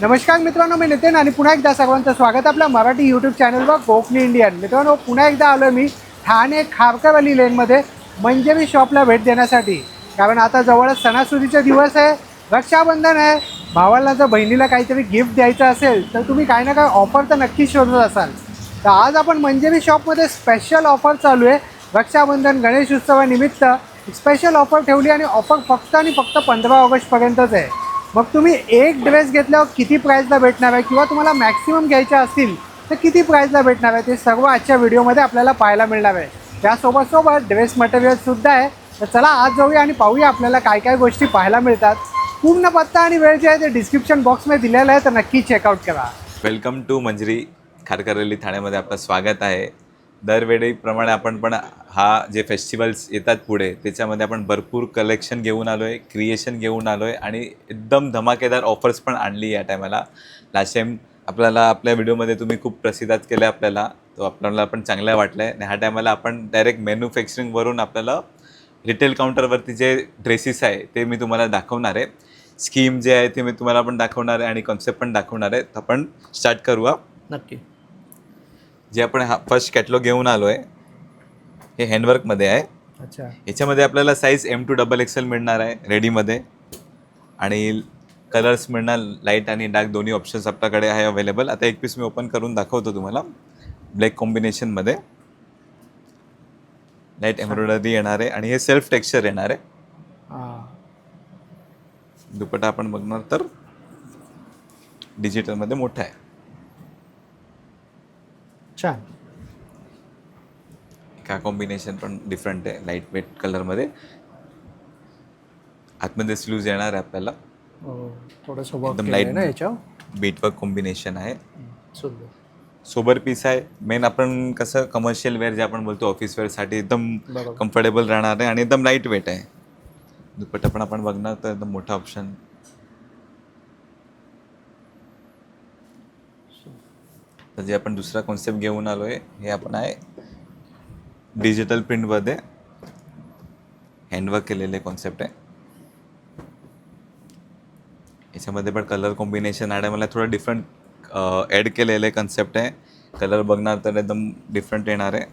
नमस्कार मित्रांनो, मी नितीन आणि पुन्हा एकदा सर्वांचं स्वागत आपल्या मराठी यूट्यूब चॅनलवर कोकणी इंडियन. मित्रांनो, पुन्हा एकदा आलो मी ठाणे खारकरवाली लेनमध्ये मंजरी शॉपला भेट देण्यासाठी. कारण आता जवळच सणासुदीचे दिवस आहे, रक्षाबंधन आहे. भावाला जर बहिणीला काहीतरी गिफ्ट द्यायचं असेल तर तुम्ही काही ना काही ऑफर तर नक्कीच शोधत असाल. तर आज आपण मंजरी शॉपमध्ये स्पेशल ऑफर चालू आहे. रक्षाबंधन गणेश उत्सवानिमित्त स्पेशल ऑफर ठेवली आणि ऑफर फक्त आणि फक्त 15 ऑगस्टपर्यंतच आहे. मग तुम्ही एक ड्रेस घेतल्यावर किती प्राईजला भेटणार आहे किंवा तुम्हाला मॅक्सिमम घ्यायच्या असतील तर किती प्राईजला भेटणार आहे ते सर्व आजच्या व्हिडिओमध्ये आपल्याला पाहायला मिळणार आहे. त्यासोबत ड्रेस मटेरियलसुद्धा आहे. तर चला आज जाऊया आणि पाहूया आपल्याला काय काय गोष्टी पाहायला मिळतात. पूर्ण पत्ता आणि वेळ जे आहे ते डिस्क्रिप्शन बॉक्समध्ये दिलेलं आहे, तर नक्की चेकआउट करा. वेलकम टू मंजरी खारकरवली ठाण्यामध्ये आपलं स्वागत आहे. दरवेळीप्रमाणे आपण पण हा जे फेस्टिवल्स येतात पुढे त्याच्यामध्ये आपण भरपूर कलेक्शन घेऊन आलो आहे, क्रिएशन घेऊन आलो आहे आणि एकदम धमाकेदार ऑफर्स पण आणली या टायमाला. लास्ट टाईम आपल्याला आपल्या व्हिडिओमध्ये तुम्ही खूप प्रसिद्धात केलं आपल्याला, तो आपल्याला पण चांगलं वाटलं आहे. आणि ह्या टायमाला आपण डायरेक्ट मॅन्युफॅक्चरिंगवरून आपल्याला रिटेल काउंटरवरती जे ड्रेसेस आहे ते मी तुम्हाला दाखवणार आहे. स्कीम जे आहे ते मी तुम्हाला पण दाखवणार आहे आणि कॉन्सेप्ट पण दाखवणार आहे. तर आपण स्टार्ट करूया. नक्की. जे आपण हा फर्स्ट कॅटलॉग घेऊन आलो आहे हे हँडवर्कमध्ये आहे. अच्छा. याच्यामध्ये आपल्याला साईज M2 XXL मिळणार आहे रेडीमध्ये आणि कलर्स मिळणार, लाईट आणि डार्क दोन्ही ऑप्शन्स आपल्याकडे आहे अवेलेबल. आता एक पीस मी ओपन करून दाखवतो तुम्हाला. ब्लॅक कॉम्बिनेशनमध्ये लाईट एम्ब्रॉयडरी येणार आहे आणि हे सेल्फ टेक्स्चर येणार आहे. हां. दुपट्टा आपण बघणार तर डिजिटलमध्ये मोठा आहे. छान. का कॉम्बिनेशन पण डिफरंट आहे, लाईट वेट कलरमध्ये. आतमध्ये स्लीव्ज येणार आहे आपल्याला. थोडंसं वर्क एकदम केलं आहे लाईट ना याच्यावर. बीटवर्क कॉम्बिनेशन आहे. सुंदर. सोबर पीस आहे. मेन आपण कसं कमर्शियल वेअर जे आपण बोलतो ऑफिस वेअरसाठी एकदम बरोबर. कम्फर्टेबल राहणार आहे आणि एकदम लाईट वेट आहे. दुपट्टा पण आपण बघणार तर एकदम मोठा ऑप्शन. तर जे आपण दुसरा कॉन्सेप्ट घेऊन आलो आहे हे आपण आहे डिजिटल प्रिंटमध्ये हँडवर्क केलेले कॉन्सेप्ट आहे. याच्यामध्ये पण कलर कॉम्बिनेशन आहे, मला थोडं डिफरंट ॲड केलेले कन्सेप्ट आहे. कलर बघणार तर एकदम डिफरंट येणार आहे.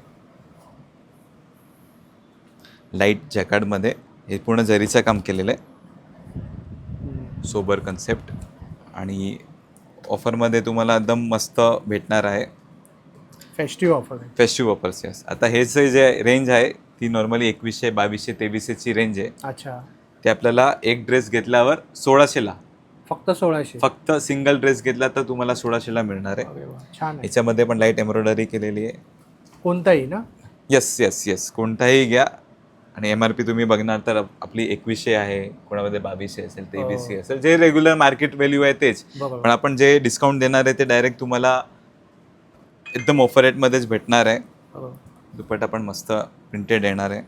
लाईट जॅकार्डमध्ये हे पूर्ण जरीचं काम केलेलं आहे. सोबर कन्सेप्ट आणि ऑफरमध्ये तुम्हाला एकदम मस्त भेटणार आहे. फेस्टिव्ह ऑफर आहे. Festive offers. यस. आता हे जे रेंज आहे ती नॉर्मली 2100, 2200, 2300ची रेंज आहे. अच्छा. ते आपल्याला एक ड्रेस घेतल्यावर 1600ला, फक्त 1600. फक्त सिंगल ड्रेस घेतला तर तुम्हाला 1600ला मिळणार आहे. अरे वा, छान आहे. याच्यामध्ये पण लाईट एम्ब्रॉयडरी केलेली आहे. कोणताही ना. यस यस यस, कोणताही घ्या. आणि MRP तुम्ही बघणार तर आपली 2100 आहे, कोणामध्ये 2200 असेल, 2300 असेल. जे रेग्युलर मार्केट व्हॅल्यू आहे तेच, बरोबर. पण आपण जे डिस्काउंट देणार आहे ते डायरेक्ट तुम्हाला एकदम ऑफर रेटमध्येच भेटणार आहे. बरोबर. दुपट्टा पण मस्त प्रिंटेड येणार आहे.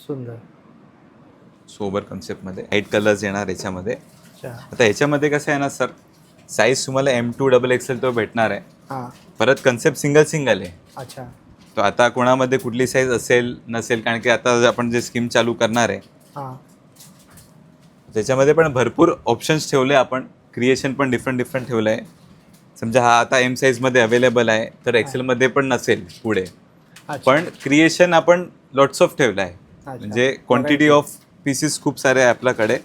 सुंदर. सोबर कन्सेप्टमध्ये 8 कलर्स येणार याच्यामध्ये. अच्छा. आता ह्याच्यामध्ये कसं आहे ना सर, साईज तुम्हाला M2 XXL तो भेटणार आहे. हां. परत कन्सेप्ट सिंगल आहे. अच्छा. तो आता कोणामध्ये कुठली साईज असेल नसेल, कारण की आता आपण जे स्कीम चालू करणार आहे हां. त्याच्यामध्ये पण भरपूर ऑप्शन्स ठेवले आपण. क्रिएशन पण डिफरंट ठेवलं आहे. समजा हा आता M साईजमध्ये अवेलेबल आहे तर एक्सेलमध्ये पण नसेल पुढे, अच्छा. पण क्रिएशन आपण लॉट्स ऑफ ठेवलं आहे. म्हणजे क्वांटिटी ऑफ पीसेस खूप सारे आहे आपल्याकडे.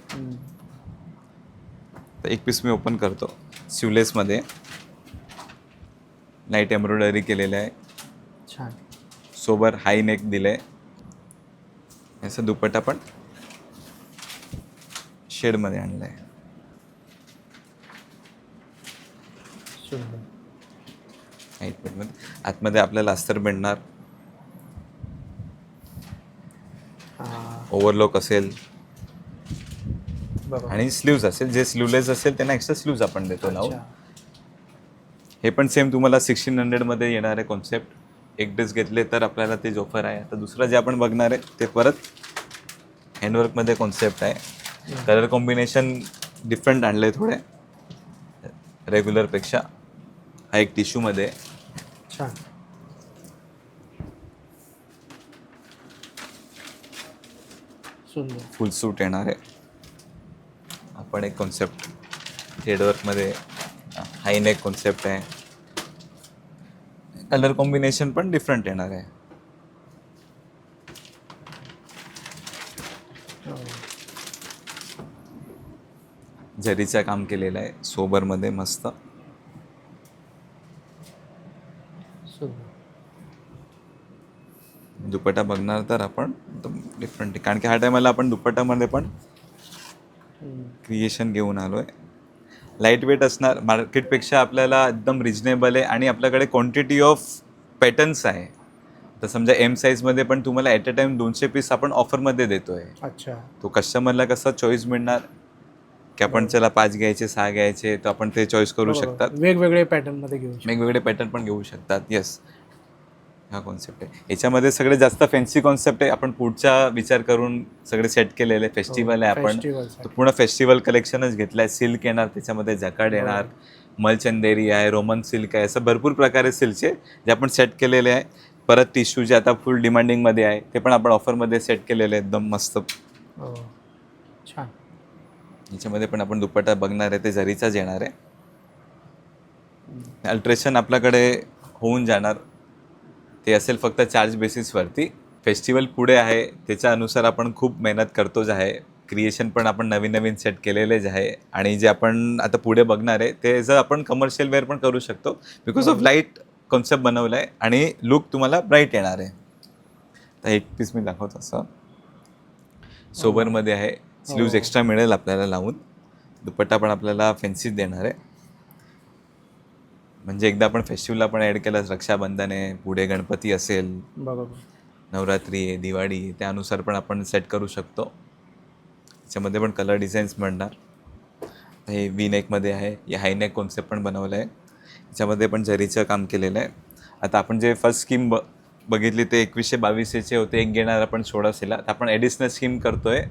तर एक पीस मी ओपन करतो. स्लीवलेसमध्ये लाईट एम्ब्रॉयडरी केलेलं आहे. छान. सोबर हाय नेक दिलं आहे. याचा दुपट्टा पण शेडमध्ये आणला आहे. सुंदर. हाईट वेटमध्ये आतमध्ये आपल्याला अस्तर भेटणार. हां. ओव्हरलॉक असेल बरोबर. आणि स्लीव्ज असेल. जे स्लीवलेस असेल त्यांना एक्स्ट्रा स्लीव्ज आपण देतो लावून. अच्छा. हे पण सेम तुम्हाला 1600मध्ये येणार आहे कॉन्सेप्ट. एक ड्रेस घेतले तर आपल्याला तेच ऑफर आहे. आता दुसरं जे आपण बघणार आहे ते परत हँडवर्कमध्ये कॉन्सेप्ट आहे. कलर कॉम्बिनेशन डिफरंट आणलं आहे थोडे रेग्युलरपेक्षा. हा एक टिश्यूमध्ये. छान. फुल सूट येणार आहे. पण एक कॉन्सेप्ट थ्रेडवर्कमध्ये हायनेक कॉन्सेप्ट आहे. कलर कॉम्बिनेशन पण डिफरंट येणार आहे. जरीचं काम केलेलं आहे सोबरमध्ये मस्त. दुपट्टा बघणार तर आपण एकदम डिफरंट आहे, कारण की ह्या टायमाला आपण दुपट्टामध्ये पण क्रिएशन घेऊन आलो आहे. लाईट वेट असणार, मार्केटपेक्षा आपल्याला एकदम रिजनेबल आहे आणि आपल्याकडे क्वांटिटी ऑफ पॅटर्न्स आहे. तर समजा एम साईजमध्ये पण तुम्हाला ॲट अ टाईम 200 पीस आपण ऑफरमध्ये देतो आहे. अच्छा. तो कस्टमरला कसा चॉईस मिळणार की आपण चला 5 घ्यायचे 6 घ्यायचे, तर आपण ते चॉईस करू शकतात. वेगवेगळे पॅटर्न मध्ये घेऊ शकतो. वेगवेगळे पॅटर्न पण घेऊ शकतात. येस, हा कॉन्सेप्ट आहे. याच्यामध्ये सगळे जास्त फॅन्सी कॉन्सेप्ट आहे. आपण पुढचा विचार करून सगळे सेट केलेले. फेस्टिवल आहे, आपण तो पूर्ण फेस्टिवल कलेक्शनच घेतलं आहे. सिल्क येणार, त्याच्यामध्ये जकार्ड येणार, मलचंदेरी आहे, रोमन सिल्क आहे, असं भरपूर प्रकारे सिल्कचे जे आपण सेट केलेले आहे. परत टिश्यू जे आता फुल डिमांडिंगमध्ये आहे ते पण आपण ऑफरमध्ये सेट केलेले आहे एकदम मस्त. छान. याच्यामध्ये पण आपण दुपट्टा बघणार आहे ते जरीचाच येणार आहे. अल्ट्रेशन आपल्याकडे होऊन जाणार, ते असेल फक्त चार्ज बेसिसवरती. फेस्टिवल पुढे आहे, त्याच्या अनुसार आपण खूप मेहनत करतोच आहे. क्रिएशन पण आपण नवीन नवीन सेट केलेलेच आहे आणि जे आपण आता पुढे बघणार आहे ते जर आपण कमर्शियल वेअर पण करू शकतो, बिकॉज ऑफ लाईट कॉन्सेप्ट बनवला आहे आणि लुक तुम्हाला ब्राईट येणार आहे. तर एक पीस मी दाखवतो असं सोबरमध्ये आहे. स्लीव्ज एक्स्ट्रा मिळेल आपल्याला लावून. दुपट्टा पण आपल्याला फॅन्सीच देणार आहे. म्हणजे एकदा आपण फेस्टिवलला पण ॲड केलं, रक्षाबंधन आहे, पुढे गणपती असेल, नवरात्री आहे, दिवाळी आहे, त्यानुसार पण आपण सेट करू शकतो. त्याच्यामध्ये पण कलर डिझाईन्स मिळणार. हे वी नेकमध्ये आहे, हे हायनेक कॉन्सेप्ट पण बनवलं आहे. याच्यामध्ये पण जरीचं काम केलेलं आहे. आता आपण जे फर्स्ट स्कीम बघितली ते 2122चे होते, एक घेणार आपण 1600ला. तर आपण ॲडिशनल स्कीम करतोय,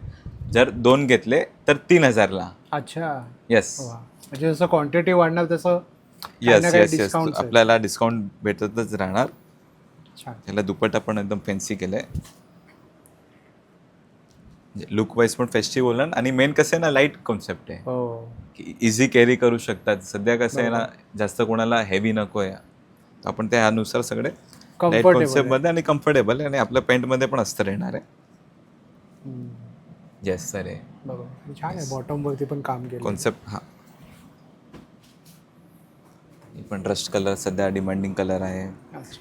जर 2 घेतले तर 3000ला. अच्छा. येस, म्हणजे जसं क्वांटिटी वाढणार तसं येस आपल्याला डिस्काउंट भेटतच राहणार. त्याला दुपट्टा पण एकदम फॅन्सी केलं आहे. लुक वाईज पण फेस्टिवल आणि मेन कसं आहे ना, लाईट कॉन्सेप्ट आहे की इझी कॅरी करू शकतात. सध्या कसं आहे ना, जास्त कोणाला हेवी नको आहे, तर आपण त्यानुसार सगळे लाईट कॉन्सेप्टमध्ये आणि कम्फर्टेबल आणि आपल्या पॅन्टमध्ये पण अस्तर येणार आहे. येस सर आहे. छान आहे. बॉटम वरती पण काम केलं कॉन्सेप्ट. हा पण रस्ट कलर सध्या डिमांडिंग कलर आहे.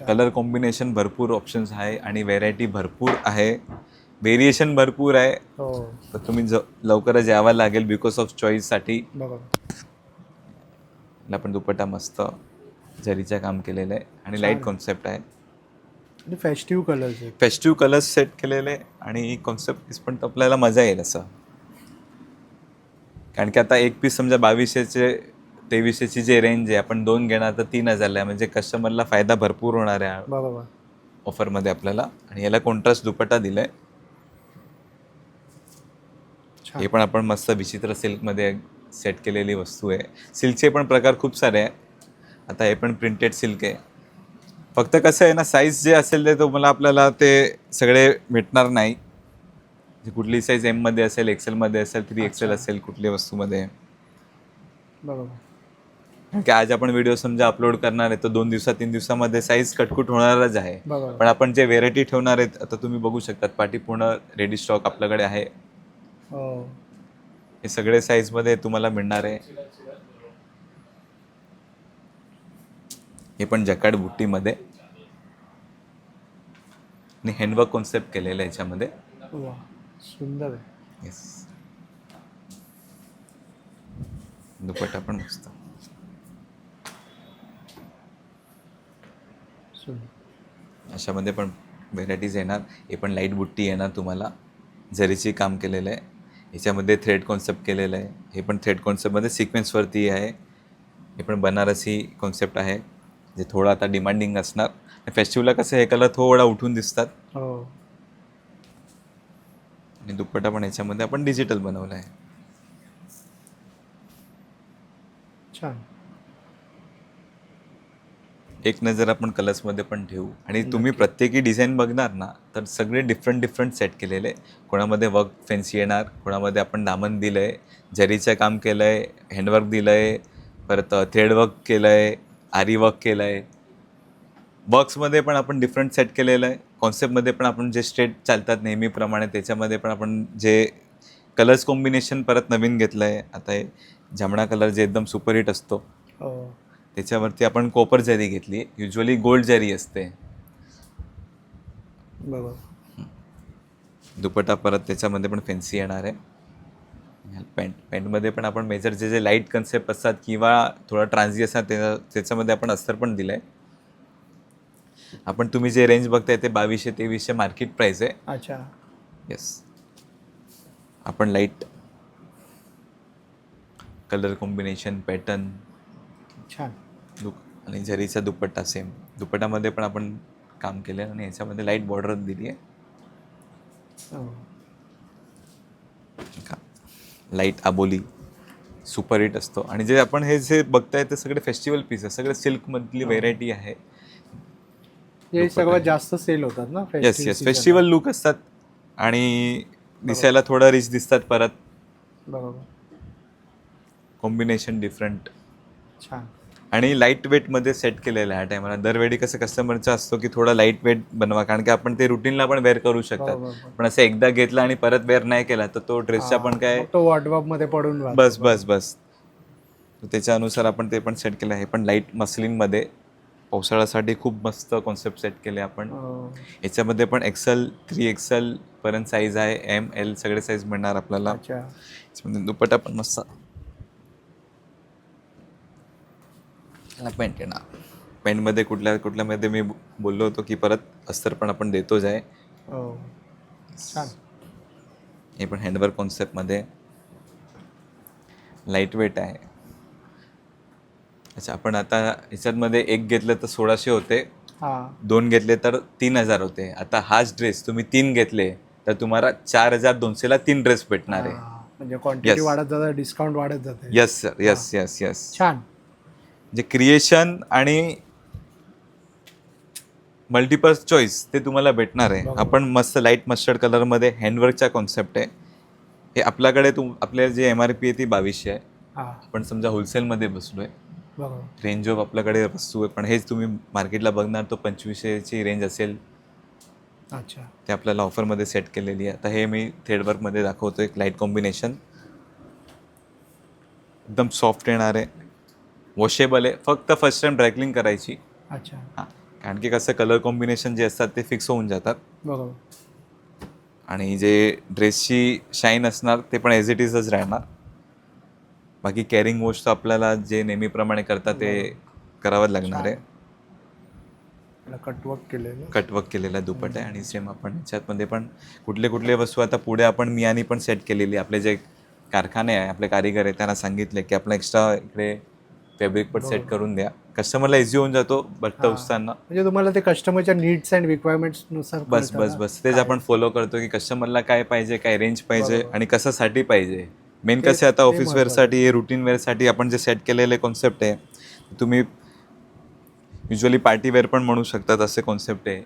कलर कॉम्बिनेशन भरपूर ऑप्शन्स आहे आणि व्हेरायटी भरपूर आहे, व्हेरिएशन भरपूर आहे. तर तुम्ही लवकरच यावं लागेल बिकॉज ऑफ चॉईससाठी. पण दुपट्टा मस्त जरीचं काम केलेलं आहे आणि लाईट कॉन्सेप्ट आहे. फेस्टिव्ह कलर्स सेट केलेले आणि कॉन्सेप्ट पण आपल्याला मजा येईल असं. कारण की आता एक पीस समजा 2200चे 2300ची जे रेंज आहे, आपण 2 घेणार तर 3000ला आहे. म्हणजे कस्टमरला फायदा भरपूर होणार आहे ऑफरमध्ये आपल्याला. आणि याला कॉन्ट्रास्ट दुपट्टा दिला आहे. हे पण आपण मस्त विचित्र सिल्कमध्ये सेट केलेली वस्तू आहे. सिल्कचे पण प्रकार खूप सारे आहे. आता हे पण प्रिंटेड सिल्क आहे. फक्त कसं आहे ना, साईज जे असेल ते तुम्हाला आपल्याला ते सगळे भेटणार नाही. कुठली साईज एममध्ये असेल, एक्सेलमध्ये असेल, 3XL असेल कुठली वस्तूमध्ये. की आज आपण व्हिडिओ समजा अपलोड करणार आहे तर 2 दिवसात 3 दिवसामध्ये साईज कटकुट होणारच आहे. पण आपण जे व्हेरायटी ठेवणार आहेत, आता तुम्ही बघू शकतात पाठी पूर्ण रेडी स्टॉक आपल्याकडे आहे. हे सगळे साईजमध्ये तुम्हाला मिळणार आहे. हे पण जकार्ड बुट्टीमध्ये आणि हँडवर्क कॉन्सेप्ट केलेलं आहे याच्यामध्ये. सुंदर आहे. येस, दुपट्टा पण मस्त. अशामध्ये पण व्हेरायटीज येणार. हे पण लाईट बुट्टी येणार तुम्हाला, जरीची काम केलेलं आहे. याच्यामध्ये थ्रेड कॉन्सेप्ट केलेलं आहे. हे पण थ्रेड कॉन्सेप्टमध्ये सिक्वेन्सवरती आहे. हे पण बनारसी कॉन्सेप्ट आहे, जे थोडं आता डिमांडिंग असणार. फेस्टिवलला कसं हे कलर थोडा उठून दिसतात. आणि दुपट्टा पण याच्यामध्ये आपण डिजिटल बनवला आहे. एक नजर आपण कलर्समध्ये पण ठेवू. आणि तुम्ही प्रत्येकी डिझाईन बघणार ना तर सगळे डिफरंट सेट केलेले. कोणामध्ये वर्क फॅन्सी येणार, कोणामध्ये आपण दामन दिलं आहे, जरीचं काम केलं आहे, हँडवर्क दिलं आहे, परत थ्रेडवर्क केलं आहे, आरी वर्क केलं आहे. वर्क्समध्ये पण आपण डिफरंट सेट केलेलं आहे. कॉन्सेप्टमध्ये पण आपण जे स्ट्रेट चालतात नेहमीप्रमाणे त्याच्यामध्ये पण आपण जे कलर्स कॉम्बिनेशन परत नवीन घेतलं आहे. आता हे जांभळा कलर जे एकदम सुपरहिट असतो त्याच्यावरती आपण कॉपर जरी घेतली. युजली गोल्ड जरी असते. बरोबर. दुपट्टा परत त्याच्यामध्ये पण फॅन्सी येणार आहे. पॅन्टमध्ये पण आपण मेजर जे लाईट कन्सेप्ट असतात किंवा थोडा ट्रान्झी असतात त्याच्यामध्ये आपण अस्तर पण दिलं आहे. आपण तुम्ही जे रेंज बघताय ते 2200-2300 मार्केट प्राईस आहे. अच्छा. येस. आपण लाईट कलर कॉम्बिनेशन पॅटर्न छान. आणि जरीचा दुपट्टा सेम. दुपट्टामध्ये पण आपण काम केलं आहे आणि याच्यामध्ये लाईट बॉर्डर दिली आहे. लाईट आबोली सुपर हिट असतो. आणि जे आपण हे जे बघताय ते सगळे फेस्टिवल पीस आहे. सगळे सिल्कमधली व्हेरायटी आहे. हे सर्वात जास्त सेल होतात ना. येस फेस्टिवल लुक असतात आणि दिसायला थोडं रिच दिसतात. परत बरोबर. कॉम्बिनेशन डिफरंट छान. आणि लाईट वेटमध्ये सेट केलेलं आहे. ह्या टायमाला दरवेळी कसं कस्टमरचा असतो की थोडा लाईट वेट बनवा, कारण की आपण ते रुटीनला पण वेअर करू शकतात. पण असं एकदा घेतला आणि परत वेअर नाही केला तर तो ड्रेसचा पण काय तो वॉर्डरोब मध्ये पडून बस त्याच्यानुसार आपण ते पण सेट केलं आहे. पण लाईट मसलिनमध्ये पावसाळ्यासाठी खूप मस्त कॉन्सेप्ट सेट केले आपण. याच्यामध्ये पण XL 3XL पर्यंत साईज आहे. ML सगळे साईज मिळणार आपल्याला. याच्यामध्ये दुपट्टा पण मस्त पॅन्ट येणार. पॅन्टमध्ये कुठल्यामध्ये मी बोललो होतो की परत अस्तर पण आपण देतोच आहे. छान. हे पण हँडवर्क कॉन्सेप्टमध्ये लाईट वेट आहे. अच्छा, आपण आता ह्याच्यामध्ये एक घेतलं तर 1600 होते, 2 घेतले तर 3000 होते. आता हाच ड्रेस तुम्ही 3 घेतले तर तुम्हाला 4200ला 3 ड्रेस भेटणार आहे. म्हणजे क्वांटिटी वाढत जाते, डिस्काउंट वाढत जाते. Yes sir, yes. छान. जे क्रिएशन आणि मल्टिपर्स चॉईस ते तुम्हाला भेटणार आहे. आपण मस्त लाईट मस्टर्ड कलरमध्ये हँडवर्कचा कॉन्सेप्ट आहे. हे आपल्याकडे आपल्या जे MRP आहे ती 2200 आहे. आपण समजा होलसेलमध्ये बसलो आहे. रेंज ऑफ आपल्याकडे वस्तू आहे, पण हेच तुम्ही मार्केटला बघणार तो 2500ची रेंज असेल. अच्छा. ते आपल्याला ऑफरमध्ये सेट केलेली आहे. आता हे मी थ्रेडवर्कमध्ये दाखवतो. एक लाईट कॉम्बिनेशन एकदम सॉफ्ट येणार आहे. वॉशेबल आहे. फक्त फर्स्ट टाइम ड्रायक्लिंग करायची. अच्छा. हां, कारण की कसं कलर कॉम्बिनेशन जे असतात ते फिक्स होऊन जातात. बरोबर. आणि जे ड्रेसची शाईन असणार ते पण ॲज इट इजच राहणार. बाकी कॅरिंग वॉश तर आपल्याला जे नेहमीप्रमाणे करतात ते करावं लागणार आहे. कटवर्क केलेला दुपट्टा आहे. आणि सेम आपण ह्याच्यामध्ये पण कुठले वस्तू आता पुढे आपण मियानी पण सेट केलेली. आपले जे कारखाने आहे, आपले कारीगर आहे, त्यांना सांगितले की आपला एक्स्ट्रा इकडे फॅब्रिक पण सेट करून द्या. कस्टमरला इझी होऊन जातो बघता उसताना. म्हणजे तुम्हाला ते कस्टमरच्या नीड्स अँड रिक्वायरमेंट्स नुसार बस तेच आपण फॉलो करतो की कस्टमरला काय पाहिजे, काय रेंज पाहिजे आणि कशासाठी पाहिजे. मेन कसे आता ऑफिस वेअरसाठी, रुटीन वेअरसाठी आपण जे सेट केलेले कॉन्सेप्ट आहे, तुम्ही युजली पार्टी वेअर पण म्हणू शकतात. असे कॉन्सेप्ट आहे.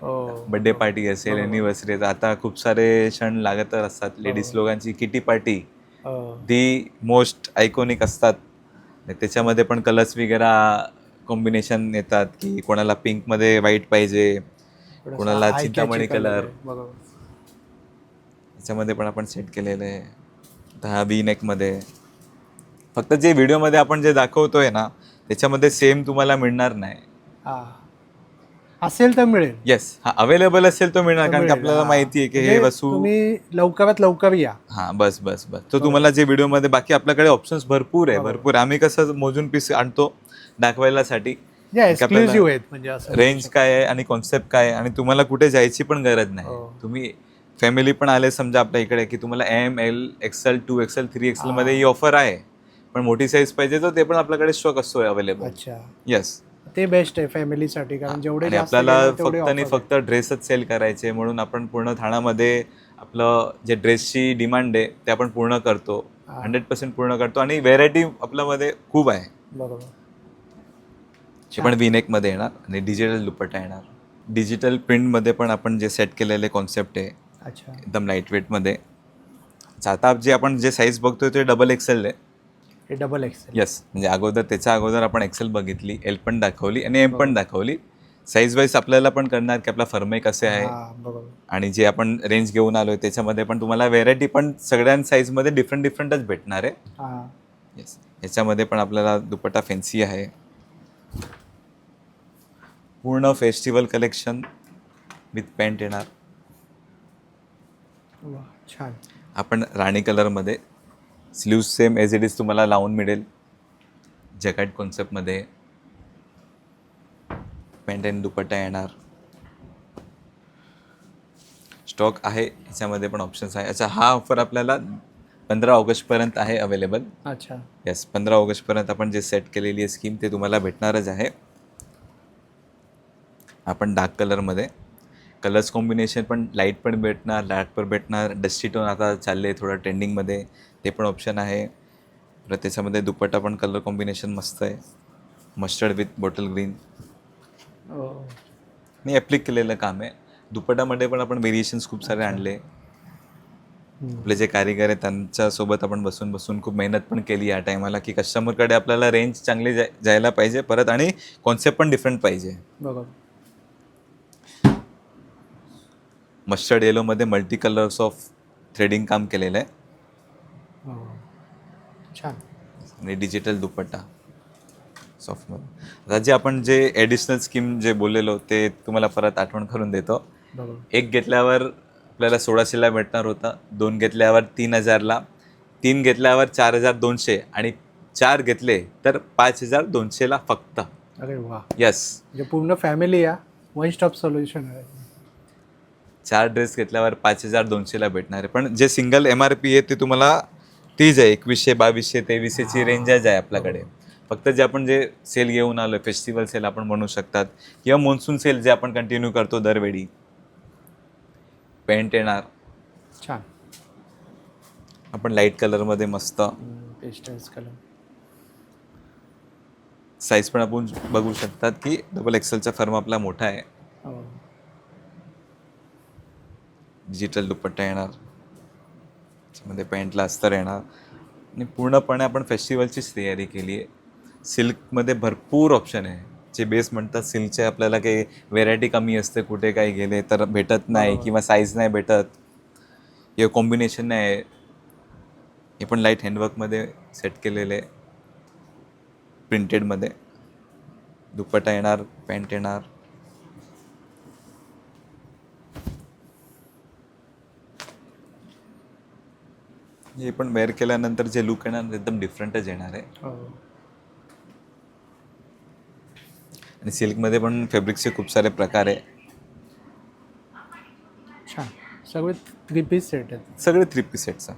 बर्थडे पार्टी असेल, ॲनिव्हर्सरी, आता खूप सारे क्षण लागत असतात. लेडीज लोकांची kitty party the most iconic असतात. त्याच्यामध्ये पण कलर्स वगैरे कॉम्बिनेशन येतात की कोणाला पिंकमध्ये व्हाईट पाहिजे, कोणाला चिंतामणी कलर. त्याच्यामध्ये पण आपण सेट केलेलं आहे. हा V नेकमध्ये. फक्त जे व्हिडिओमध्ये आपण जे दाखवतोय ना त्याच्यामध्ये सेम तुम्हाला मिळणार नाही. असेल तर मिळेल. येस, हा अवेलेबल असेल तो मिळणार, कारण की आपल्याला माहिती आहे की हे वस्तू तुम्ही लवकरात लवकर या. बस तो तुम्हाला जे व्हिडिओमध्ये. बाकी आपल्याकडे ऑप्शन्स भरपूर आहे. आम्ही कसं मोजून पीस आणतो दाखवायसाठी. रेंज काय आहे आणि कॉन्सेप्ट काय आहे, आणि तुम्हाला कुठे जायची पण गरज नाही. तुम्ही फॅमिली पण आले समजा आपल्या इकडे की तुम्हाला ML XL 2XL 3XL मध्ये ही ऑफर आहे, पण मोठी साईज पाहिजे तर ते पण आपल्याकडे स्टॉक असतो अवेलेबल. येस, ते बेस्ट आहे फॅमिलीसाठी, कारण जेवढे आपल्याला फक्त ड्रेसच सेल करायचे म्हणून आपण पूर्ण ठाण्यामध्ये आपलं जे ड्रेसची डिमांड आहे ते आपण पूर्ण करतो. 100% पूर्ण करतो. आणि व्हेरायटी आपल्यामध्ये खूप आहे. बरोबर. हे पण V-neckमध्ये येणार आणि डिजिटल दुपट्टा येणार. डिजिटल प्रिंटमध्ये पण आपण जे सेट केलेले कॉन्सेप्ट आहे अच्छा. एकदम लाईट वेटमध्ये. आता जे आपण जे साईज बघतोय ते XXL आहे. हे डबल एक्सेल. येस, म्हणजे त्याच्या अगोदर आपण एक्सेल बघितली, एल पण दाखवली आणि एम पण बरोबर. दाखवली. साईज वाईज आपल्याला पण कळणार की आपला फर्मे कसे आहे बरोबर. आणि जे आपण रेंज घेऊन आलोय त्याच्यामध्ये पण तुम्हाला व्हेरायटी पण सगळ्या साईजमध्ये डिफरंटच भेटणार आहे. हां. येस, ह्याच्यामध्ये पण आपल्याला दुपट्टा फॅन्सी आहे. पूर्ण फेस्टिवल कलेक्शन विथ पॅन्ट येणार. वा, छान. आपण राणी कलरमध्ये sleeves same as it is तुम्हाला लावून मिळेल. जॅकेट कॉन्सेप्टमध्ये पॅन्ट अँड दुपट्टा येणार. स्टॉक आहे याच्यामध्ये पण ऑप्शन्स आहे. अच्छा, हा ऑफर आपल्याला 15 ऑगस्टपर्यंत आहे अवेलेबल. अच्छा. येस, 15 ऑगस्टपर्यंत आपण जे सेट केलेली आहे स्कीम ते तुम्हाला भेटणारच आहे. आपण डार्क कलरमध्ये कलर्स कॉम्बिनेशन पण लाईट पण भेटणार, डार्क पण भेटणार. डस्टी टोन आता चालले आहे थोडं ट्रेंडिंगमध्ये, ते पण ऑप्शन आहे. तर त्याच्यामध्ये दुपट्टा पण कलर कॉम्बिनेशन मस्त आहे. मस्टर्ड विथ बॉटल ग्रीन आणि ॲप्लिक केलेलं काम आहे. दुपट्टामध्ये पण आपण व्हेरिएशन्स खूप सारे आणले. आपले जे कारिगर आहेत त्यांच्यासोबत आपण बसून खूप मेहनत पण केली या टायमाला की कस्टमरकडे आपल्याला रेंज चांगली जायला पाहिजे परत आणि कॉन्सेप्ट पण डिफरंट पाहिजे. बरोबर. मस्टर्ड येलोमध्ये मल्टी कलर्स ऑफ थ्रेडिंग काम केलेलं आहे छान. आणि डिजिटल दुपट्टा सॉफ्टमध्ये. आता जे आपण जे ॲडिशनल स्कीम जे बोललेलो ते तुम्हाला परत आठवण करून देतो. बरोबर. एक घेतल्यावर आपल्याला 1600ला भेटणार होता, 2 घेतल्यावर 3000ला, 3 घेतल्यावर 4200 आणि 4 घेतले तर 5200ला फक्त. अरे वा. यस, म्हणजे पूर्ण फॅमिली या वन स्टॉप सोल्युशन आहे. 4 ड्रेस घेतल्यावर 5200ला भेटणार आहे. पण जे सिंगल MRP आहे ते तुम्हाला तीच आहे, 2100, 2200, 2300ची रेंजच आहे आपल्याकडे. फक्त जे आपण जे सेल घेऊन आलो आहे, फेस्टिवल सेल आपण म्हणू शकतात किंवा मॉन्सून सेल जे आपण कंटिन्यू करतो दरवेळी. पॅन्ट येणार छान. आपण लाईट कलरमध्ये मस्त. Pastels colour. साईज पण आपण बघू शकतात की XXLचा फर्म आपला मोठा आहे. डिजिटल दुपट्टा येणार, त्याच्यामध्ये पॅन्टला अस्तर येणार आणि पूर्णपणे आपण फेस्टिवलचीच तयारी केली आहे. सिल्कमध्ये भरपूर ऑप्शन आहे. जे बेस म्हणतात सिल्कचे आपल्याला काही व्हेरायटी कमी असते, कुठे काही गेले तर भेटत नाही किंवा साईज नाही भेटत किंवा कॉम्बिनेशन नाही आहे. हे पण लाईट हँडवर्कमध्ये सेट केलेले प्रिंटेडमध्ये. दुपट्टा येणार, पॅन्ट येणार. हे पण वेअर केल्यानंतर जे लुक येणार एकदम डिफरंटच येणार आहे. आणि सिल्कमध्ये पण फॅब्रिक्सचे खूप सारे प्रकार आहे. छान. सगळे 3 पीस सेट आहेत. सगळे 3 पीस सेटचा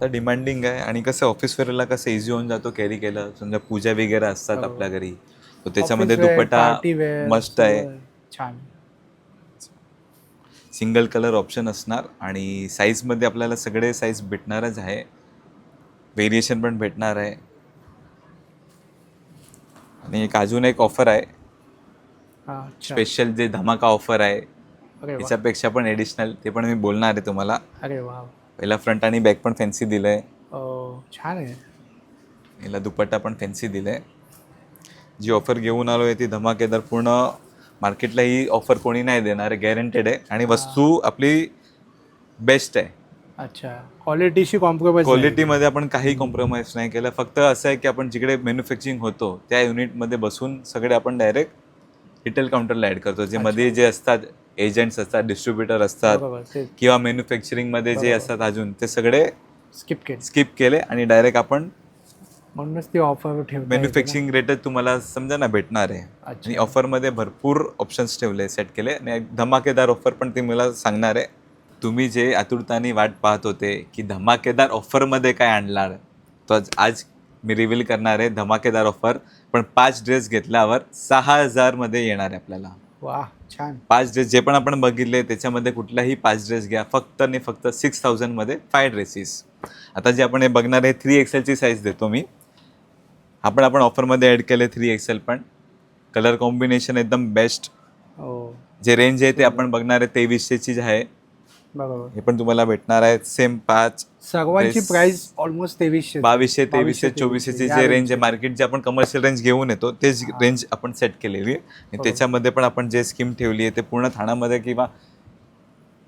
तर डिमांडिंग आहे. आणि कसं ऑफिस वेअरला कसं इझी होऊन जातो कॅरी केलं. समजा पूजा वगैरे असतात आपल्या घरी, तर त्याच्यामध्ये दुपट्टा मस्त आहे. छान. सिंगल कलर ऑप्शन असणार आणि साईजमध्ये आपल्याला सगळे साईज भेटणारच आहे. व्हेरिएशन पण भेटणार आहे. आणि अजून एक ऑफर आहे स्पेशल, जे धमाका ऑफर आहे याच्यापेक्षा पण ॲडिशनल, ते पण मी बोलणार आहे तुम्हाला. अरे वा. पहिला फ्रंट आणि बॅक पण फॅन्सी दिलं आहे. छान आहे. याला दुपट्टा पण फॅन्सी दिलं आहे. जी ऑफर घेऊन आलो आहे ती धमाकेदार. पूर्ण मार्केटला ही ऑफर कोणी नाही देणार आहे, गॅरंटेड आहे. आणि वस्तू आपली बेस्ट आहे. अच्छा. क्वालिटीशी कॉम्प्रोमाइज. क्वालिटीमध्ये आपण काही कॉम्प्रोमाइज नाही केलं. फक्त असं आहे की आपण जिकडे मॅन्युफॅक्चरिंग होतो त्या युनिटमध्ये बसून सगळे आपण डायरेक्ट रिटेल काउंटरला ॲड करतो. जे मध्ये जे असतात एजंट्स असतात, डिस्ट्रीब्युटर असतात किंवा मॅन्युफॅक्चरिंगमध्ये जे असतात अजून, ते सगळे स्किप केले आणि डायरेक्ट आपण म्हणूनच ती ऑफर ठेवतो. मॅन्युफॅक्चरिंग रेटच तुम्हाला समजा ना भेटणार आहे. आणि ऑफरमध्ये भरपूर ऑप्शन्स ठेवले, सेट केले आणि एक धमाकेदार ऑफर पण ती मला सांगणार आहे. तुम्ही जे आतुरताने वाट पाहत होते की धमाकेदार ऑफरमध्ये काय आणणार, तर आज मी रिव्हील करणार आहे धमाकेदार ऑफर. पण 5 ड्रेस घेतल्यावर 6000मध्ये येणार आहे आपल्याला. वा, छान. 5 ड्रेस जे पण आपण बघितले त्याच्यामध्ये कुठलाही 5 ड्रेस घ्या, फक्त आणि फक्त 6000मध्ये 5 ड्रेसेस. आता जे आपण हे बघणार आहे 3XLची साईज देतो मी. आपण ऑफरमध्ये ॲड केले 3XL पण. कलर कॉम्बिनेशन एकदम बेस्ट. हो जे रेंज आहे ते आपण बघणार आहे 2300ची जी आहे बरोबर. हे पण तुम्हाला भेटणार आहे सेम 5 सर्वांची ड्रेस. Price almost 2300. 2200 2300 2400ची जे रेंज आहे मार्केट जे आपण कमर्शियल रेंज घेऊन येतो तेच रेंज आपण सेट केलेली आहे. आणि त्याच्यामध्ये पण आपण जे स्कीम ठेवली आहे ते पूर्ण ठाण्यामध्ये किंवा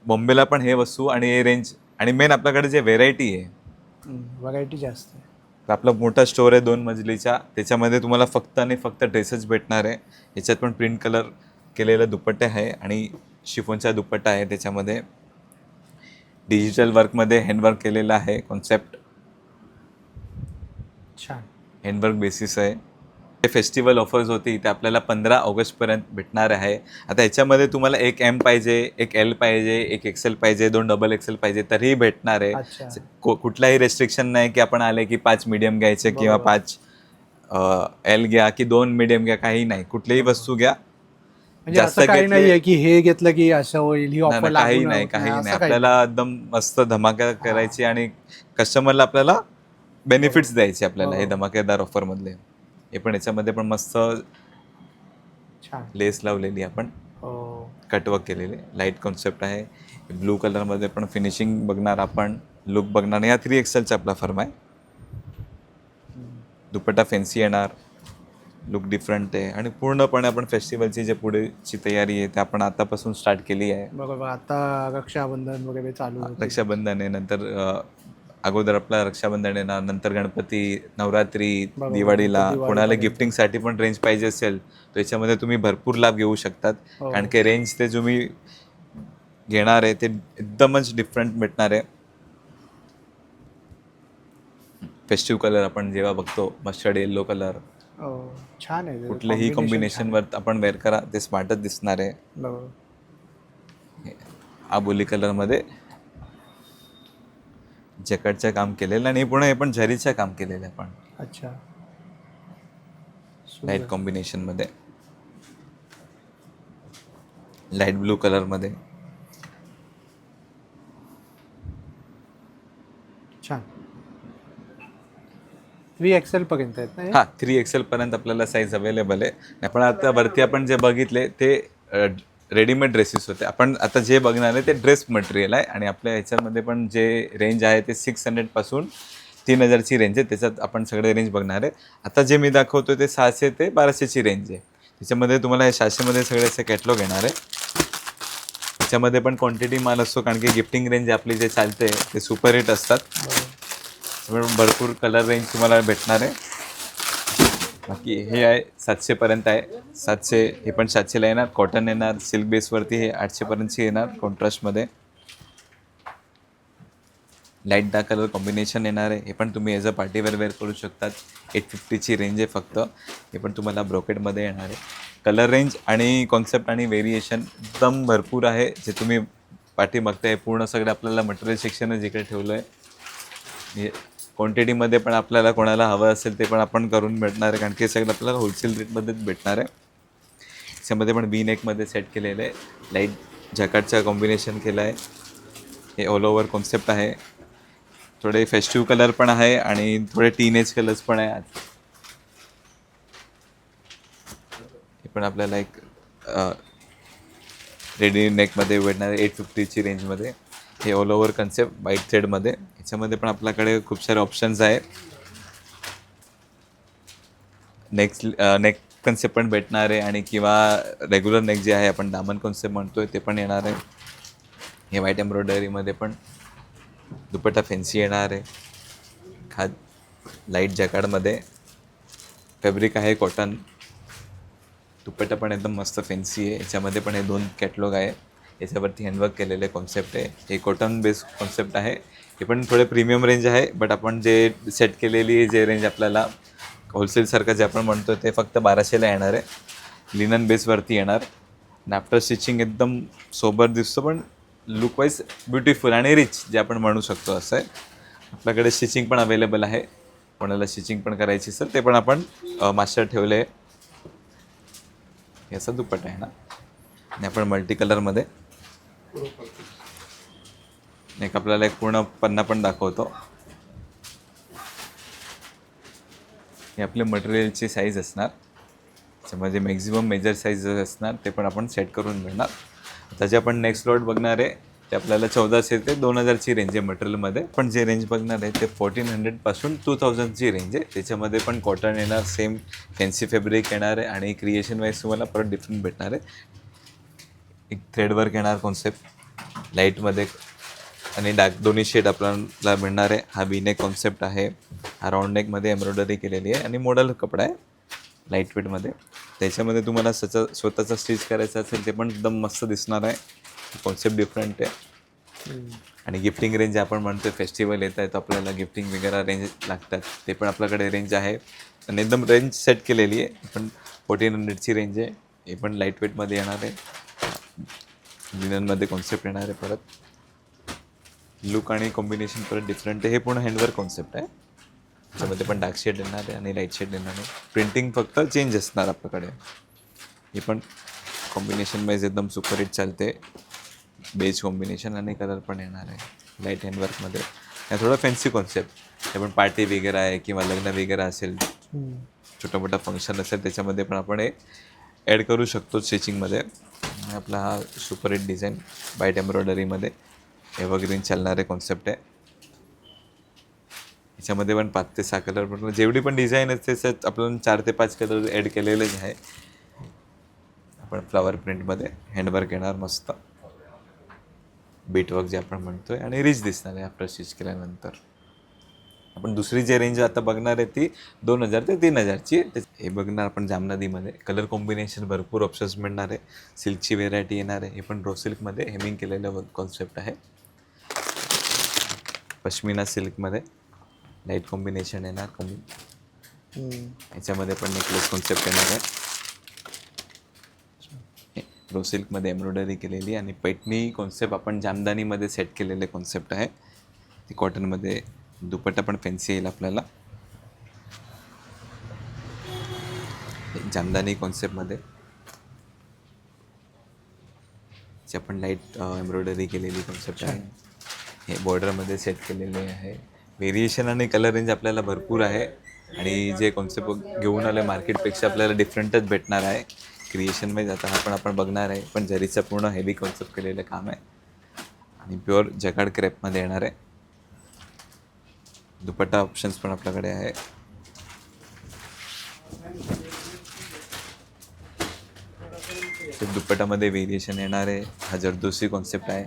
बॉम्बेला पण हे वस्तू आणि हे रेंज आणि मेन आपल्याकडे जे व्हेरायटी आहे व्हरायटी जास्त आहे. तर आपला मोठा स्टोर आहे 2 मजलीचा. त्याच्यामध्ये तुम्हाला फक्त आणि फक्त ड्रेसेस भेटणार आहे. याच्यात पण प्रिंट कलर केलेला दुपट्टे आहे आणि शिफॉनचा दुपट्टा आहे. त्याच्यामध्ये डिजिटल वर्कमध्ये हँडवर्क केलेलं आहे. कॉन्सेप्ट छान. हँडवर्क बेसिस आहे. ते फेस्टिवल ऑफर्स होती ते आपल्याला 15 ऑगस्टपर्यंत भेटणार आहे. आता ह्याच्यामध्ये तुम्हाला एक M पाहिजे, एक L पाहिजे, एक XL पाहिजे, 2 XXL पाहिजे तरीही भेटणार आहे. अच्छा. कुठलाही रेस्ट्रिक्शन नाही की आपण आले की 5 मीडियम घ्यायचे किंवा 5 L घ्या की 2 मीडियम घ्या, काही नाही. कुठलीही वस्तू घ्या. म्हणजे असं काही नाहीये की हे घेतलं की असं होईल, ही ऑफर काही नाही, काही नाही. आपल्याला एकदम मस्त धमाका करायची आणि कस्टमरला आपल्याला बेनिफिट्स द्यायचे आपल्याला हे धमाकेदार ऑफर मधले. हे पण याच्यामध्ये पण मस्त छान लेस लावलेली आपण कटवर्क केलेले लाईट कॉन्सेप्ट आहे. ब्लू कलरमध्ये पण फिनिशिंग बघणार आपण, लुक बघणार. या 3XLचा आपला फर्म आहे. दुपट्टा फॅन्सी येणार, लुक डिफरंट आहे आणि पूर्णपणे आपण फेस्टिवलची जे पुढेची तयारी आहे ते आपण आतापासून स्टार्ट केली आहे. बरोबर. आता रक्षाबंधन वगैरे चालू होतं. रक्षाबंधन आहे, नंतर अगोदर आपला रक्षाबंधन येणार, नंतर गणपती, नवरात्री, दिवाळीला. कोणाला गिफ्टिंगसाठी पण रेंज पाहिजे असेल तर याच्यामध्ये तुम्ही भरपूर लाभ घेऊ शकतात. कारण की रेंज ते तुम्ही घेणार आहे ते एकदमच डिफरंट भेटणार आहे. फेस्टिव्ह कलर आपण जेव्हा बघतो मस्टर्ड येलो कलर छान आहे. कुठल्याही कॉम्बिनेशनवर आपण वेअर करा ते स्मार्टच दिसणार आहे. आबोली कलरमध्ये जॅकेटचं काम केलेलं आणि पुन्हा हे पण झरीचं काम केलेलं आहे आपण. अच्छा. लाईट कॉम्बिनेशनमध्ये लाईट ब्लू कलरमध्ये छान. 3XL पर्यंत आहेत ना? 3XL पर्यंत आपल्याला साईज अवेलेबल आहे. आपण आता वरती आपण जे बघितले ते रेडीमेड ड्रेसेस होते. आपण आता जे बघणार आहे ते ड्रेस मटेरियल आहे आणि आपल्या ह्याच्यामध्ये पण जे रेंज आहे ते 600 पासून 3000ची रेंज आहे. त्याच्यात आपण सगळे रेंज बघणार आहे. आता जे मी दाखवतो ते 600 ते 1200ची रेंज आहे. त्याच्यामध्ये तुम्हाला हे 600मध्ये सगळे असे कॅटलॉग येणार आहे. त्याच्यामध्ये पण क्वांटिटी माल असतो कारण की गिफ्टिंग रेंज आपली जे चालते ते सुपर हिट असतात. भरपूर कलर रेंज तुम्हाला भेटणार आहे. बाकी हे आहे 700 पर्यंत आहे. 700 हे पण 700ला येणार. कॉटन येणार, सिल्क बेसवरती हे 800 पर्यंतची येणार कॉन्ट्रास्टमध्ये. लाईट डार्क कलर कॉम्बिनेशन येणार आहे. हे पण तुम्ही ॲज अ पार्टीवेअर वेअर करू शकतात. 850ची रेंज आहे फक्त. हे पण तुम्हाला ब्रोकेटमध्ये येणार आहे. कलर रेंज आणि कॉन्सेप्ट आणि व्हेरिएशन एकदम भरपूर आहे. जे तुम्ही पाठी बघताय पूर्ण सगळं आपल्याला मटेरियल सेक्शनच इकडे ठेवलं आहे. क्वांटिटीमध्ये पण आपल्याला कोणाला हवं असेल ते पण आपण करून भेटणार आहे कारण की सगळं आपल्याला होलसेल रेटमध्येच भेटणार आहे. त्याच्यामध्ये पण बी नेकमध्ये सेट केलेलं आहे. लाईट जॅकेटचं कॉम्बिनेशन केलं आहे. हे ऑल ओव्हर कॉन्सेप्ट आहे. थोडे फेस्टिव्ह कलर पण आहे आणि थोडे टीनेज कलर्स पण आहे. हे पण आपल्याला एक रेडी नेकमध्ये भेटणार आहे 850ची रेंजमध्ये. हे ऑल ओव्हर कन्सेप्ट व्हाईट थ्रेडमध्ये. ह्याच्यामध्ये पण आपल्याकडे खूप सारे ऑप्शन्स आहे. नेक कन्सेप्ट पण भेटणार आहे आणि किंवा रेग्युलर नेक जे आहे आपण दामन कॉन्सेप्ट म्हणतोय ते पण येणार आहे. हे व्हाईट एम्ब्रॉयडरीमध्ये पण दुपट्टा फॅन्सी येणार आहे. लाईट जॅकेटमध्ये फॅब्रिक आहे कॉटन. दुपट्टा पण एकदम मस्त फॅन्सी आहे. याच्यामध्ये पण हे 2 कॅटलॉग आहे. याच्यावरती हँडवर्क केलेले कॉन्सेप्ट आहे. हे कॉटन बेस्ड कॉन्सेप्ट आहे. हे पण थोडे प्रीमियम रेंज आहे बट आपण जे सेट केलेली जे रेंज आपल्याला होलसेलसारखं जे आपण म्हणतो ते फक्त 1200ला येणार आहे. लिनन बेसवरती येणार. आणि आफ्टर स्टिचिंग एकदम सोबर दिसतो पण लुकवाईज ब्युटिफुल आणि रिच जे आपण म्हणू शकतो असं आहे. आपल्याकडे स्टिचिंग पण अवेलेबल आहे. कोणाला स्टिचिंग पण करायची असेल ते पण आपण मास्टर ठेवले आहे. याचा दुपट्टा आहे ना आणि आपण मल्टी कलरमध्ये एक आपल्याला एक पूर्ण पन्ना पण दाखवतो. हे आपले मटेरियलची साईज असणार. त्याच्यामध्ये मॅक्झिमम मेजर साईज असणार ते पण आपण सेट करून मिळणार. आता जे आपण नेक्स्ट लॉट बघणार आहे ते आपल्याला 1400 ते 2000ची रेंज आहे मटेरियलमध्ये. पण जे रेंज बघणार आहे ते 1400पासून 2000ची रेंज आहे. त्याच्यामध्ये पण कॉटन येणार, सेम फॅन्सी फॅब्रिक येणार आहे आणि क्रिएशन वाईज तुम्हाला परत डिफरंट भेटणार आहे. एक थ्रेडवर्क येणार कॉन्सेप्ट लाईटमध्ये आणि डार्क दोन्ही शेड आपल्याला मिळणार आहे. हा वी नेक कॉन्सेप्ट आहे. हा राऊंड नेकमध्ये एम्ब्रॉयडरी केलेली आहे आणि मॉडल कपडा आहे लाईट वेटमध्ये. त्याच्यामध्ये तुम्हाला स्वतःचा स्टिच करायचं असेल ते पण एकदम मस्त दिसणार आहे. कॉन्सेप्ट डिफरंट आहे. आणि गिफ्टिंग रेंज आपण म्हणतो फेस्टिवल येत आहे तर आपल्याला गिफ्टिंग वगैरे रेंज लागतात ते पण आपल्याकडे रेंज आहे आणि एकदम रेंज सेट केलेली आहे. पण 1400ची रेंज आहे. हे पण लाईट वेटमध्ये येणार आहे. लिननमध्ये कॉन्सेप्ट येणार आहे. परत लुक आणि कॉम्बिनेशन परत डिफरंट आहे. हे पूर्ण हँडवर्क कॉन्सेप्ट आहे. त्याच्यामध्ये पण डार्क शेड येणार आहे आणि लाईट शेड येणार आहे. प्रिंटिंग फक्त चेंज असणार आपल्याकडे. हे पण कॉम्बिनेशन वाईज एकदम सुपरहिट चालते. बेज कॉम्बिनेशन आणि कलर पण येणार आहे लाईट हँडवर्कमध्ये. या थोडं फॅन्सी कॉन्सेप्ट हे पण पार्टी वगैरे आहे किंवा लग्न वगैरे असेल, छोटा मोठा फंक्शन असेल त्याच्यामध्ये पण आपण हे ॲड करू शकतो स्टिचिंगमध्ये. आपला हा सुपरहिट डिझाईन बाईट एम्ब्रॉयडरीमध्ये एव्हरग्रीन चालणारे कॉन्सेप्ट आहे. याच्यामध्ये पण 5 ते 6 कलर पण जेवढी पण डिझाईन असते त्याच्यात आपण 4 ते 5 कलर ॲड केलेलेच आहे. आपण फ्लॉवर प्रिंटमध्ये हँडवर्क येणार मस्त, बीटवर्क जे आपण म्हणतोय आणि रिच दिसणार आहे आफ्टर स्टिच केल्यानंतर. आपण दुसरी जे रेंज आता बघणार आहे ती 2000 ते 3000ची. हे बघणार आपण जामनदीमध्ये. कलर कॉम्बिनेशन भरपूर ऑप्शन्स मिळणार आहे. सिल्कची व्हेरायटी येणार आहे. हे पण रो सिल्कमध्ये हेमिंग केलेलं कॉन्सेप्ट आहे. पश्मिना सिल्कमध्ये लाईट कॉम्बिनेशन येणार. याच्यामध्ये पण नेकलेस कॉन्सेप्ट येणार आहे. रो सिल्कमध्ये एम्ब्रॉयडरी केलेली आणि पैठणी कॉन्सेप्ट आपण जामदानीमध्ये सेट केलेले कॉन्सेप्ट आहे. ती कॉटनमध्ये दुपट्टा पण फॅन्सी येईल आपल्याला. जामदानी कॉन्सेप्टमध्ये जे आपण लाईट एम्ब्रॉयडरी केलेली कॉन्सेप्ट आहे. हे बॉर्डरमध्ये सेट केलेले आहे. व्हेरिएशन आणि कलर रेंज आपल्याला भरपूर आहे आणि जे कॉन्सेप्ट घेऊन आलं मार्केटपेक्षा आपल्याला डिफरंटच भेटणार आहे. क्रिएशन वाईज आता हा पण आपण बघणार आहे. पण जरीचं पूर्ण हेवी कॉन्सेप्ट केलेलं काम आहे आणि प्युअर जकार्ड क्रेपमध्ये येणार आहे. दुपट्टा ऑप्शन्स पण आपल्याकडे आहे. दुपट्टामध्ये व्हेरिएशन येणार आहे. हा जरदोसी कॉन्सेप्ट आहे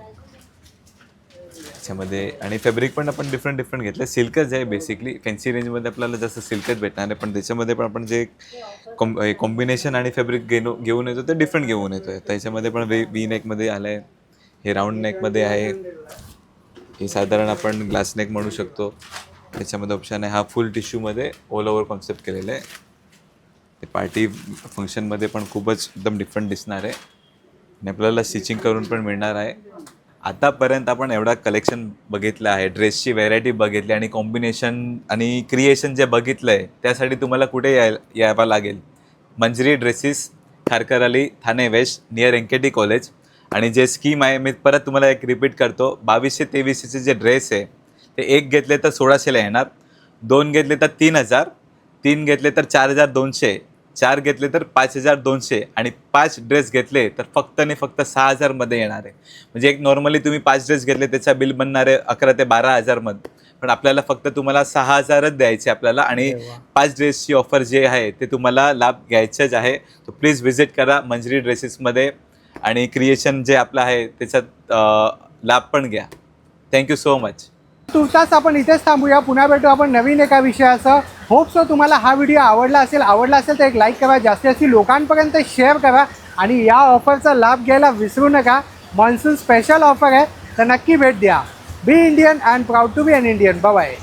त्याच्यामध्ये आणि फॅब्रिक पण आपण डिफरंट घेतलं. सिल्कच आहे बेसिकली. फॅन्सी रेंजमध्ये आपल्याला जास्त सिल्कच भेटणार आहे पण त्याच्यामध्ये पण आपण जे कॉम्बिनेशन आणि फॅब्रिक घेऊन येतो ते डिफरंट घेऊन येतो आहे. त्याच्यामध्ये पण वी नेकमध्ये आलं आहे. हे राऊंड नेकमध्ये आहे. हे साधारण आपण ग्लास नेक म्हणू शकतो. त्याच्यामध्ये ऑप्शन आहे. हा फुल टिश्यूमध्ये ऑल ओव्हर कॉन्सेप्ट केलेलं आहे. ते पार्टी फंक्शनमध्ये पण खूपच एकदम डिफरंट दिसणार आहे आणि आपल्याला स्टिचिंग करून पण मिळणार आहे. आतापर्यंत आपण एवढा कलेक्शन बघितलं आहे, ड्रेसची व्हेरायटी बघितली आणि कॉम्बिनेशन आणि क्रिएशन जे बघितलं आहे त्यासाठी तुम्हाला कुठे यावं लागेल. Manjari dresses, Kharkar Ali, Thane west, near NKT college. आणि जे स्कीम आहे मी परत तुम्हाला एक रिपीट करतो. 2223चे जे ड्रेस आहे ते एक घेतले तर 1600ला येणार, 2 घेतले तर 3000, 3 घेतले तर 4200, 4 घेतले तर 5200 आणि 5 ड्रेस घेतले तर फक्त आणि फक्त 6000मध्ये येणार आहे. म्हणजे एक नॉर्मली तुम्ही 5 ड्रेस घेतले त्याचा बिल बनणार आहे 11 ते 12,000मध्ये. पण आपल्याला फक्त तुम्हाला 6000च द्यायचे आपल्याला आणि 5 ड्रेसची ऑफर जे आहे ते तुम्हाला लाभ घ्यायचंच आहे. तर प्लीज व्हिजिट करा मंजरी ड्रेसेसमध्ये आणि क्रिएशन जे आपलं आहे त्याच्यात लाभ पण घ्या. Thank you so much. तुर्तास आपण इथेच थांबूया. पुन्हा भेटू आपण नवीन एका विषयाचं. होप सो तुम्हाला हा व्हिडिओ आवडला असेल तर एक लाईक करा, जास्तीत लोकांपर्यंत शेअर करा आणि या ऑफरचा लाभ घ्यायला विसरू नका. मान्सून स्पेशल ऑफर आहे तर नक्की भेट द्या. Be Indian and proud to be an Indian. Bye.